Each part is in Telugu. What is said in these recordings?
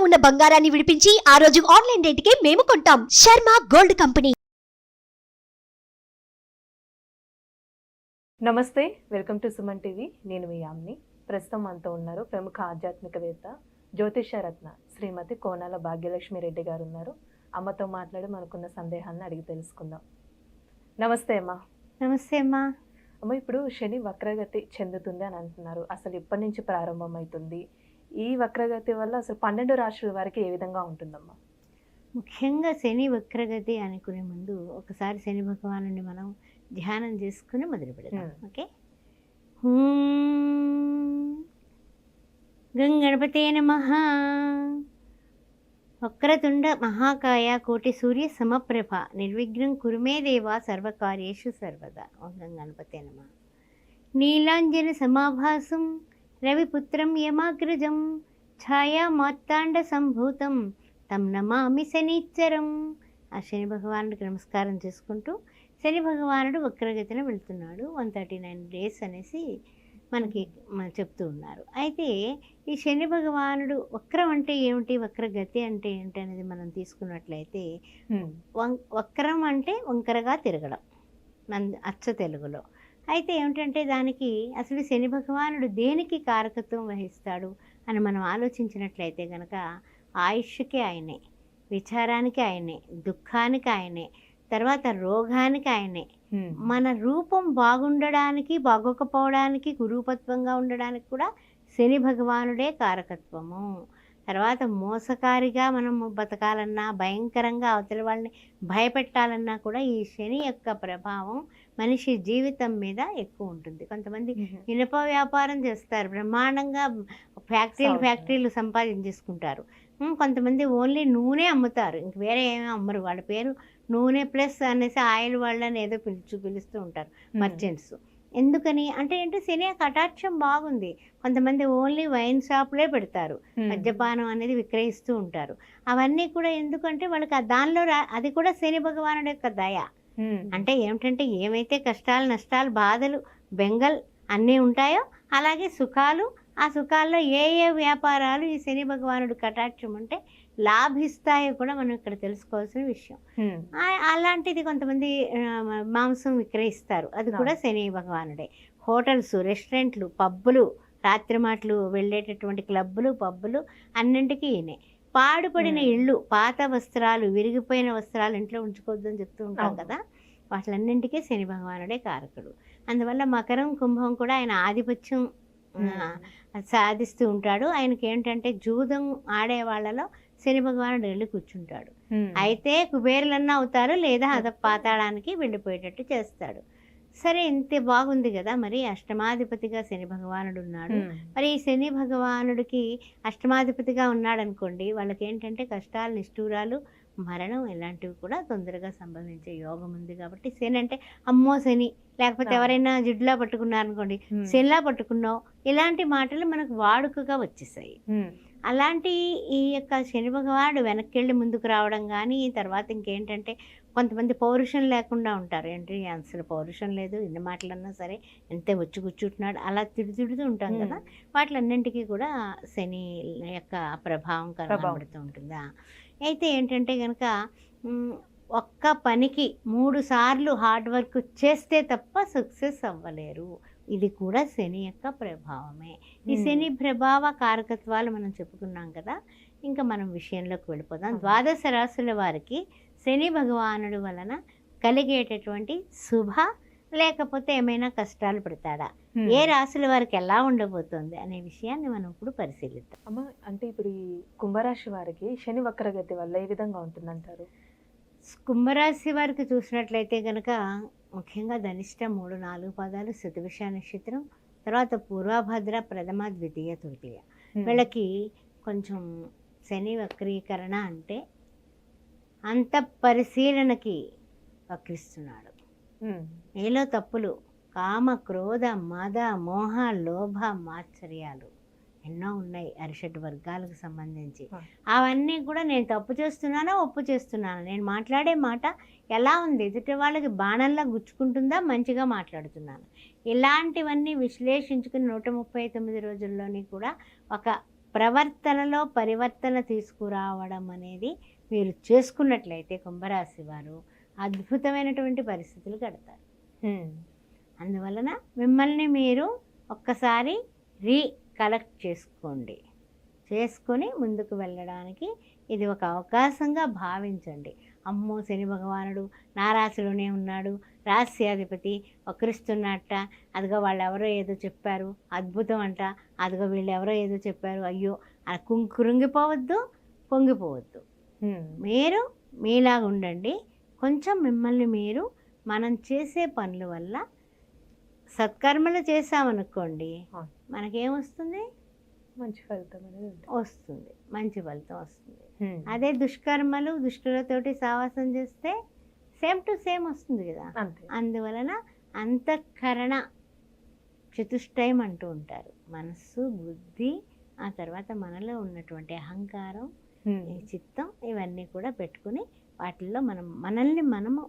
ఉన్న బంగారాన్ని విడిపించి ఆ రోజు ఆన్లైన్ రేటుకే మేము కొంటాం. Sharma gold company. నమస్తే, వెల్కమ్ టు సుమన్ టీవీ. నేను మీ యామ్ని. ప్రస్తుతం మనతో ఉన్నారు ప్రముఖ ఆధ్యాత్మికవేత్త జ్యోతిషరత్న శ్రీమతి కోనాల భాగ్యలక్ష్మి రెడ్డి గారు ఉన్నారు. అమ్మతో మాట్లాడి మనకున్న సందేహాన్ని అడిగి తెలుసుకుందాం. నమస్తే అమ్మా. నమస్తే అమ్మా. అమ్మ, ఇప్పుడు శని వక్రగతి చెందుతుంది అని అంటున్నారు. అసలు ఇప్పటి నుంచి ప్రారంభమవుతుంది? ఈ వక్రగతి వల్ల అసలు 12 రాశుల వారికి ఏ విధంగా ఉంటుందమ్మా? ముఖ్యంగా శని వక్రగతి అనుకునే ముందు ఒకసారి శని భగవానుని మనం ధ్యానం చేసుకుని మొదలు పెడతాం. ఓకే. గంగణపతే నమః. వక్రతుండ మహాకాయ కోటి సూర్య సమప్రభ నిర్విఘ్నం కురుమే దేవా సర్వకార్యేషు సర్వదా. ఓం గంగణపతే నమః. నీలాంజన సమాభాసం రవిపుత్రం యమాగ్రజం ఛాయా మార్తాండ సంభూతం తం నమామి శనిచ్చరం. ఆ శని భగవానుడికి నమస్కారం చేసుకుంటూ శని భగవానుడు వక్రగతిన వెళ్తున్నాడు. 139 days అనేసి మనకి చెప్తూ ఉన్నారు. అయితే ఈ శని భగవానుడు వక్రం అంటే ఏమిటి, వక్రగతి అంటే ఏంటి అనేది మనం తీసుకున్నట్లయితే, వక్రం అంటే వంకరగా తిరగడం అచ్చ తెలుగులో. అయితే ఏమిటంటే దానికి అసలు శని భగవానుడు దేనికి కారకత్వం వహిస్తాడు అని మనం ఆలోచించినట్లయితే కనుక ఆయుష్కి ఆయనే, విచారానికి ఆయనే, దుఃఖానికి ఆయనే, తర్వాత రోగానికి ఆయనే, మన రూపం బాగుండడానికి బాగోకపోవడానికి కురూపత్వంగా ఉండడానికి కూడా శని భగవానుడే కారకత్వము. తర్వాత మోసకారిగా మనం బతకాలన్నా, భయంకరంగా అవతలి వాళ్ళని భయపెట్టాలన్నా కూడా ఈ శని యొక్క ప్రభావం మనిషి జీవితం మీద ఎక్కువ ఉంటుంది. కొంతమంది ఇనుప వ్యాపారం చేస్తారు, బ్రహ్మాండంగా ఫ్యాక్టరీలు సంపాదించేసుకుంటారు. కొంతమంది ఓన్లీ నూనె అమ్ముతారు, ఇంక వేరే ఏమీ అమ్మరు. వాళ్ళ పేరు నూనె ప్లస్ అనేసి ఆయిల్ వాళ్ళని ఏదో పిలుస్తూ ఉంటారు మర్చెంట్స్. ఎందుకని అంటే ఏంటో శని కటాక్షం బాగుంది. కొంతమంది ఓన్లీ వైన్ షాప్లే పెడతారు, మద్యపానం అనేది విక్రయిస్తూ ఉంటారు. అవన్నీ కూడా ఎందుకంటే వాళ్ళకి దానిలో అది కూడా శని భగవానుడి యొక్క దయ. అంటే ఏమిటంటే ఏమైతే కష్టాలు, నష్టాలు, బాధలు, బెంగల్ అన్నీ ఉంటాయో అలాగే సుఖాలు, ఆ సుఖాల్లో ఏ ఏ వ్యాపారాలు ఈ శని భగవానుడు కటాక్షం అంటే లాభిస్తాయో కూడా మనం ఇక్కడ తెలుసుకోవాల్సిన విషయం. అలాంటిది కొంతమంది మాంసం విక్రయిస్తారు, అది కూడా శని భగవానుడే. హోటల్స్, రెస్టారెంట్లు, పబ్బులు, రాత్రి మాటలు వెళ్ళేటటువంటి క్లబ్బులు, పబ్బులు అన్నింటికీ ఈయనే. పాడుపడిన ఇళ్ళు, పాత వస్త్రాలు, విరిగిపోయిన వస్త్రాలు ఇంట్లో ఉంచుకోవద్దని చెప్తూ ఉంటాం కదా, వాటిలన్నింటికీ శని భగవానుడే కారకుడు. అందువల్ల మకరం, కుంభం కూడా ఆయన ఆధిపత్యం సాధిస్తూ ఉంటాడు. ఆయనకి ఏంటంటే జూదం ఆడే వాళ్ళలో శని భగవానుడు వెళ్ళి కూర్చుంటాడు. అయితే కుబేరులన్నా అవుతారు, లేదా పాతాళానికి వెళ్ళిపోయేటట్టు చేస్తాడు. సరే, ఇంతే బాగుంది కదా. మరి అష్టమాధిపతిగా శని భగవానుడు ఉన్నాడు. మరి ఈ శని భగవానుడికి అష్టమాధిపతిగా ఉన్నాడు అనుకోండి, వాళ్ళకి ఏంటంటే కష్టాలు, నిష్ఠూరాలు, మరణం ఇలాంటివి కూడా తొందరగా సంభవించే యోగం ఉంది. కాబట్టి శని అంటే అమ్మో శని, లేకపోతే ఎవరైనా జిడ్లా పట్టుకున్నారనుకోండి, శనిలా పట్టుకున్నావు, ఇలాంటి మాటలు మనకు వాడుకగా వచ్చేసాయి. అలాంటి ఈ యొక్క శని భగవానుడు వెనక్కి వెళ్ళి ముందుకు రావడం కానీ, తర్వాత ఇంకేంటంటే కొంతమంది పౌరుషం లేకుండా ఉంటారు. ఏంటి అసలు పౌరుషం లేదు, ఎన్ని మాటలన్నా సరే ఎంతే వచ్చి కూర్చుంటున్నాడు, అలా తిడుతూ ఉంటాం కదా. వాటిలన్నింటికీ కూడా శని యొక్క ప్రభావం కనబడుతూ ఉంటుందా. అయితే ఏంటంటే కనుక ఒక్క పనికి 3 సార్లు హార్డ్ వర్క్ చేస్తే తప్ప సక్సెస్ అవ్వలేరు. ఇది కూడా శని యొక్క ప్రభావమే. ఈ శని ప్రభావ కారకత్వాలు మనం చెప్పుకున్నాం కదా. ఇంకా మనం విషయంలోకి వెళ్ళిపోదాం. 12 రాశుల వారికి శని భగవానుడు వలన కలిగేటటువంటి శుభ లేకపోతే ఏమైనా కష్టాలు పెడతాడా, ఏ రాశుల వారికి ఎలా ఉండబోతుంది అనే విషయాన్ని మనం ఇప్పుడు పరిశీలిద్దాం. అమ్మ, అంటే ఇప్పుడు ఈ కుంభరాశి వారికి శని వక్రగతి వల్ల ఏ విధంగా ఉంటుందంటారు? కుంభరాశి వారికి చూసినట్లయితే కనుక ముఖ్యంగా ధనిష్ట 3, 4 పాదాలు, శతభిష నక్షత్రం, తర్వాత పూర్వభద్ర, ప్రథమ, ద్వితీయ, తృతీయ. వీళ్ళకి కొంచెం శని వక్రీకరణ అంటే అంత పరిశీలనకి వక్రిస్తున్నాడు. ఏలో తప్పులు, కామ, క్రోధ, మద, మోహ, లోభ, మాత్సర్యాలు ఎన్నో ఉన్నాయి అరిషడ్ వర్గాలకు సంబంధించి. అవన్నీ కూడా నేను తప్పు చేస్తున్నానా, ఒప్పు చేస్తున్నానా, నేను మాట్లాడే మాట ఎలా ఉంది, ఎదుటి వాళ్ళకి బాణంలా గుచ్చుకుంటుందా, మంచిగా మాట్లాడుతున్నాను, ఇలాంటివన్నీ విశ్లేషించుకుని 139 రోజుల్లోని కూడా ఒక ప్రవర్తనలో పరివర్తన తీసుకురావడం అనేది మీరు చేసుకున్నట్లయితే కుంభరాశి వారు అద్భుతమైనటువంటి పరిస్థితులు కడతారు. అందువలన మిమ్మల్ని మీరు ఒక్కసారి రీకలెక్ట్ చేసుకొని ముందుకు వెళ్ళడానికి ఇది ఒక అవకాశంగా భావించండి. అమ్మో, శని భగవానుడు నా రాశిలోనే ఉన్నాడు, రాశ్యాధిపతి వక్రిస్తున్నట్ట, అదిగో వాళ్ళు ఎవరో ఏదో చెప్పారు అద్భుతం అంట, అదిగో వీళ్ళు ఎవరో ఏదో చెప్పారు, అయ్యో కృంగిపోవద్దు, పొంగిపోవద్దు. మీరు మీలాగా ఉండండి. కొంచెం మిమ్మల్ని మీరు మనం చేసే పనుల వల్ల సత్కర్మలు చేసామనుకోండి, మనకేమొస్తుంది? మంచి ఫలితం అనేది వస్తుంది, మంచి ఫలితం వస్తుంది. అదే దుష్కర్మలు దుష్టులతోటి సావాసం చేస్తే సేమ్ టు సేమ్ వస్తుంది కదా. అందువలన అంతఃకరణ చతుష్టయం అంటూ ఉంటారు. మనస్సు, బుద్ధి, ఆ తర్వాత మనలో ఉన్నటువంటి అహంకారం, చిత్తం, ఇవన్నీ కూడా పెట్టుకుని వాటిల్లో మనల్ని మనము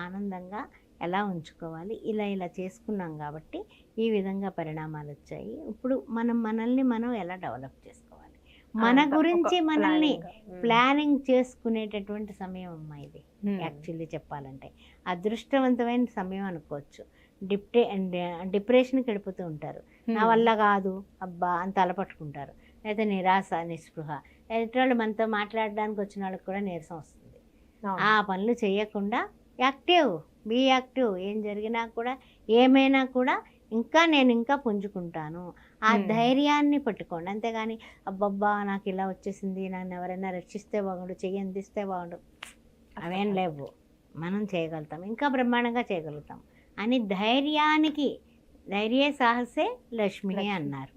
ఆనందంగా ఎలా ఉంచుకోవాలి, ఇలా చేసుకున్నాం కాబట్టి ఈ విధంగా పరిణామాలు వచ్చాయి. ఇప్పుడు మనల్ని మనం ఎలా డెవలప్ చేసుకోవాలి, మన గురించి మనల్ని ప్లానింగ్ చేసుకునేటటువంటి సమయం అమ్మా ఇది. యాక్చువల్లీ చెప్పాలంటే అదృష్టవంతమైన సమయం అనుకోవచ్చు. డిప్రెషన్కి వెళ్ళిపోతూ ఉంటారు, నా వల్ల కాదు అబ్బా అని తలపట్టుకుంటారు, లేదా నిరాశ, నిస్పృహ, ఎదుటి మనతో మాట్లాడడానికి వచ్చిన వాళ్ళకి కూడా నీరసం వస్తుంది. ఆ పనులు చేయకుండా బీ యాక్టివ్. ఏం జరిగినా కూడా, ఏమైనా కూడా నేను ఇంకా పుంజుకుంటాను, ఆ ధైర్యాన్ని పట్టుకోండి. అంతేగాని అబ్బబ్బా నాకు ఇలా వచ్చేసింది, నన్ను ఎవరైనా రక్షిస్తే బాగుండు, చెయ్యి అందిస్తే బాగుండు, అవేం లేవు. మనం చేయగలుగుతాం, ఇంకా బ్రహ్మాండంగా చేయగలుగుతాం అని ధైర్యే సాహసే లక్ష్మి అన్నారు.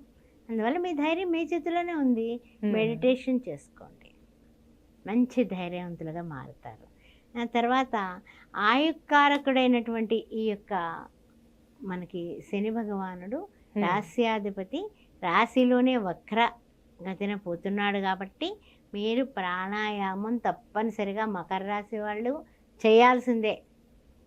అందువల్ల మీ ధైర్యం మీ చేతిలోనే ఉంది. మెడిటేషన్ చేసుకోండి, మంచి ధైర్యవంతులుగా మారుతారు. ఆ తర్వాత ఆయుక్కారకుడైనటువంటి ఈ యొక్క మనకి శని భగవానుడు రాశ్యాధిపతి, రాశిలోనే వక్ర గతిన పోతున్నాడు కాబట్టి మీరు ప్రాణాయామం తప్పనిసరిగా మకర రాశి వాళ్ళు చేయాల్సిందే.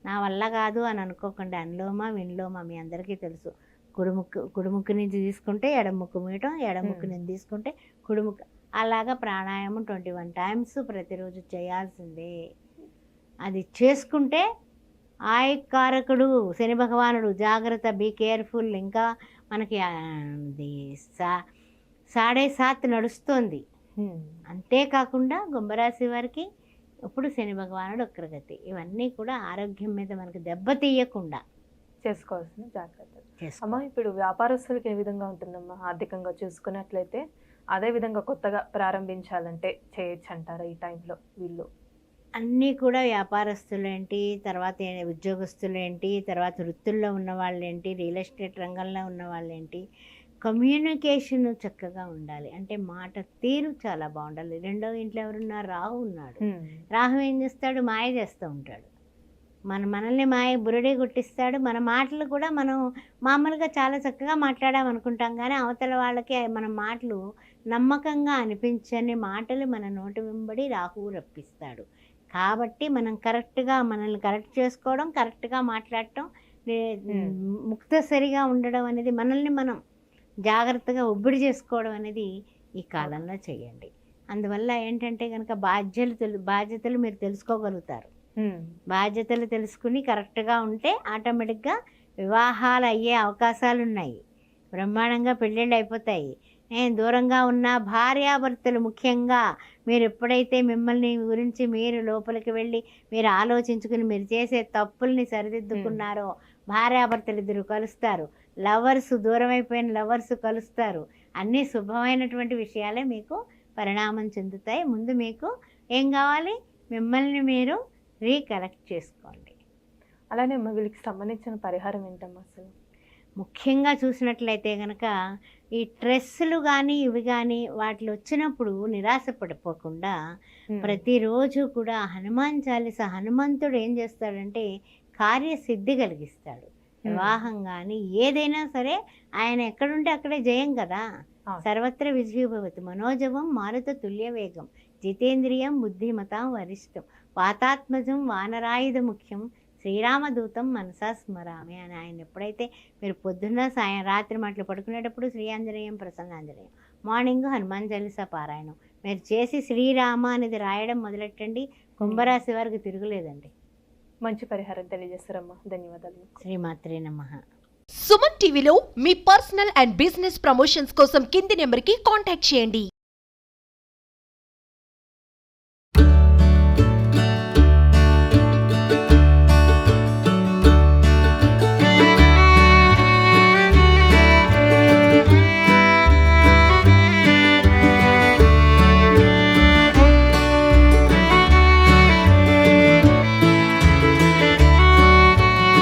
నా వల్ల కాదు అని అనుకోకండి. అనులోమ విలోమ మీ అందరికీ తెలుసు. కుడిముక్కు నుంచి తీసుకుంటే ఎడముక్కు మీయటం, ఎడముక్కు నుంచి తీసుకుంటే కుడిముక్కు, అలాగా ప్రాణాయామం 21 టైమ్స్ ప్రతిరోజు చేయాల్సిందే. అది చేసుకుంటే ఆయుక్కారకుడు శని భగవానుడు జాగ్రత్త, బీ కేర్ఫుల్. ఇంకా మనకి 7:30 నడుస్తుంది. అంతేకాకుండా కుంభరాశి వారికి ఇప్పుడు శని భగవానుడు వక్రగతి. ఇవన్నీ కూడా ఆరోగ్యం మీద మనకి దెబ్బతీయకుండా చేసుకోవాల్సిన జాగ్రత్తలు. అమ్మా, ఇప్పుడు వ్యాపారస్తులకు ఏ విధంగా ఉంటుందమ్మా ఆర్థికంగా చూసుకున్నట్లయితే? అదే విధంగా కొత్తగా ప్రారంభించాలంటే చేయొచ్చు అంటారా ఈ టైంలో? వీళ్ళు అన్నీ కూడా వ్యాపారస్తులు ఏంటి, తర్వాత ఉద్యోగస్తులు ఏంటి, తర్వాత వృత్తుల్లో ఉన్నవాళ్ళు ఏంటి, రియల్ ఎస్టేట్ రంగంలో ఉన్నవాళ్ళు ఏంటి, కమ్యూనికేషన్ చక్కగా ఉండాలి. అంటే మాట తీరు చాలా బాగుండాలి. రెండో ఇంట్లో ఎవరున్నారు? రాహు ఉన్నాడు. రాహు ఏం చేస్తాడు? మాయ చేస్తూ ఉంటాడు. మనల్ని మాయ బురుడే కొట్టిస్తాడు. మన మాటలు కూడా మనం మామూలుగా చాలా చక్కగా మాట్లాడామనుకుంటాం, కానీ అవతల వాళ్ళకి మన మాటలు నమ్మకంగా అనిపించని మాటలు మన నోటి వెంబడి రాహువు రప్పిస్తాడు. కాబట్టి మనం కరెక్ట్గా మనల్ని కరెక్ట్ చేసుకోవడం, కరెక్ట్గా మాట్లాడటం, ముక్తసరిగా ఉండడం అనేది, మనల్ని మనం జాగ్రత్తగా ఒబ్బిడి చేసుకోవడం అనేది ఈ కాలంలో చేయండి. అందువల్ల ఏంటంటే కనుక బాధ్యతలు మీరు తెలుసుకోగలుగుతారు. బాధ్యతలు తెలుసుకుని కరెక్ట్గా ఉంటే ఆటోమేటిక్గా వివాహాలు అయ్యే అవకాశాలు ఉన్నాయి. బ్రహ్మాండంగా పెళ్ళిళ్ళు అయిపోతాయి. దూరంగా ఉన్న భార్యాభర్తలు ముఖ్యంగా మీరు ఎప్పుడైతే మిమ్మల్ని గురించి మీరు లోపలికి వెళ్ళి మీరు ఆలోచించుకుని మీరు చేసే తప్పుల్ని సరిదిద్దుకున్నారో భార్యాభర్తలు ఇద్దరు కలుస్తారు. లవర్స్, దూరం అయిపోయిన లవర్స్ కలుస్తారు. అన్నీ శుభమైనటువంటి విషయాలే మీకు పరిణామం చెందుతాయి. ముందు మీకు ఏం కావాలి? మిమ్మల్ని మీరు రీకలెక్ట్ చేసుకోండి. అలానే వీళ్ళకి సంబంధించిన పరిహారం ఏంటమ్మా అసలు? ముఖ్యంగా చూసినట్లయితే కనుక ఈ స్ట్రెస్లు కానీ ఇవి కానీ వాటిలో వచ్చినప్పుడు నిరాశ పడిపోకుండా ప్రతిరోజు కూడా హనుమాన్ చాలీస, హనుమంతుడు ఏం చేస్తాడంటే కార్యసిద్ధి కలిగిస్తాడు. వివాహం కానీ ఏదైనా సరే ఆయన ఎక్కడుంటే అక్కడే జయం కదా. సర్వత్ర విజయభవతి, మనోజవం మారుత తుల్య వేగం, జితేంద్రియం బుద్ధిమతాం వరిష్టం, వాతాత్మజం వానరాయుధ ముఖ్యం, శ్రీరామదూతం మనసా స్మరామి అని ఆయన ఎప్పుడైతే మీరు పొద్దున్న రాత్రి మాటలు పడుకునేటప్పుడు శ్రీ ఆంజనేయం ప్రసన్నాంజనేయం, మార్నింగ్ హనుమాన్ చాలీసా పారాయణం. మీరు చేసి శ్రీరామ అనేది రాయడం మొదలెట్టండి, కుంభరాశి వారికి తిరుగులేదండి. మంచి పరిహారం తెలియజేస్తారమ్మా. ధన్యవాదాలు. శ్రీమాత్రే నమః. సుమన్ టీవీలో మీ పర్సనల్ అండ్ బిజినెస్ ప్రమోషన్స్ కోసం కింది నెంబర్కి కాంటాక్ట్ చేయండి.